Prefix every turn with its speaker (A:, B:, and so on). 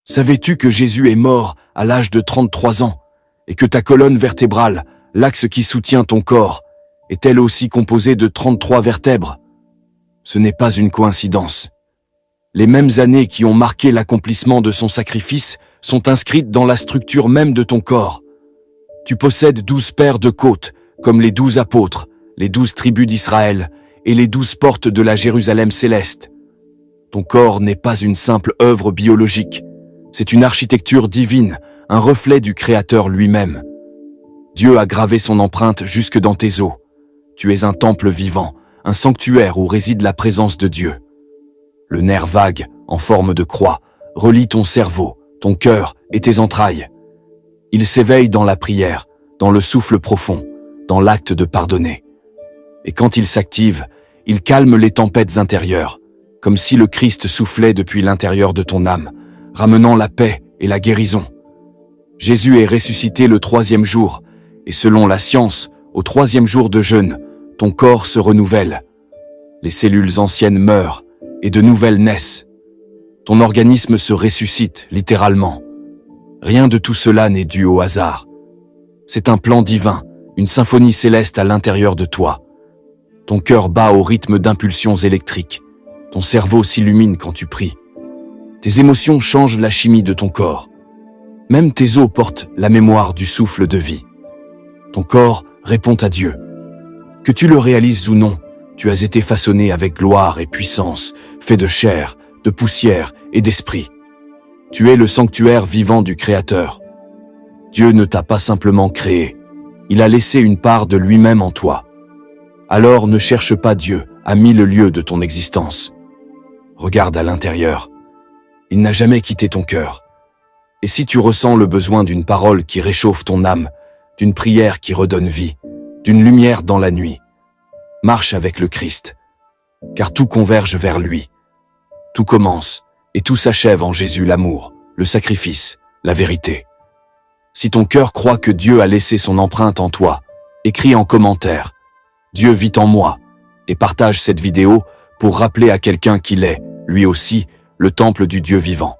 A: Savais-tu que Jésus est mort à l'âge de 33 ans et que ta colonne vertébrale, l'axe qui soutient ton corps, est elle aussi composée de 33 vertèbres? Ce n'est pas une coïncidence. Les mêmes années qui ont marqué l'accomplissement de son sacrifice sont inscrites dans la structure même de ton corps. Tu possèdes 12 paires de côtes, comme les 12 apôtres, les 12 tribus d'Israël et les 12 portes de la Jérusalem céleste. Ton corps n'est pas une simple œuvre biologique. C'est une architecture divine, un reflet du Créateur lui-même. Dieu a gravé son empreinte jusque dans tes os. Tu es un temple vivant, un sanctuaire où réside la présence de Dieu. Le nerf vague, en forme de croix, relie ton cerveau, ton cœur et tes entrailles. Il s'éveille dans la prière, dans le souffle profond, dans l'acte de pardonner. Et quand il s'active, il calme les tempêtes intérieures, comme si le Christ soufflait depuis l'intérieur de ton âme, ramenant la paix et la guérison. Jésus est ressuscité le 3e jour, et selon la science, au 3e jour de jeûne, ton corps se renouvelle. Les cellules anciennes meurent, et de nouvelles naissent. Ton organisme se ressuscite, littéralement. Rien de tout cela n'est dû au hasard. C'est un plan divin, une symphonie céleste à l'intérieur de toi. Ton cœur bat au rythme d'impulsions électriques. Ton cerveau s'illumine quand tu pries. Tes émotions changent la chimie de ton corps. Même tes os portent la mémoire du souffle de vie. Ton corps répond à Dieu. Que tu le réalises ou non, tu as été façonné avec gloire et puissance, fait de chair, de poussière et d'esprit. Tu es le sanctuaire vivant du Créateur. Dieu ne t'a pas simplement créé, il a laissé une part de lui-même en toi. Alors ne cherche pas Dieu à 1000 lieues de ton existence. Regarde à l'intérieur. Il n'a jamais quitté ton cœur. Et si tu ressens le besoin d'une parole qui réchauffe ton âme, d'une prière qui redonne vie, d'une lumière dans la nuit, marche avec le Christ, car tout converge vers lui. Tout commence et tout s'achève en Jésus l'amour, le sacrifice, la vérité. Si ton cœur croit que Dieu a laissé son empreinte en toi, écris en commentaire « Dieu vit en moi » et partage cette vidéo pour rappeler à quelqu'un qu'il est, lui aussi, le temple du Dieu vivant.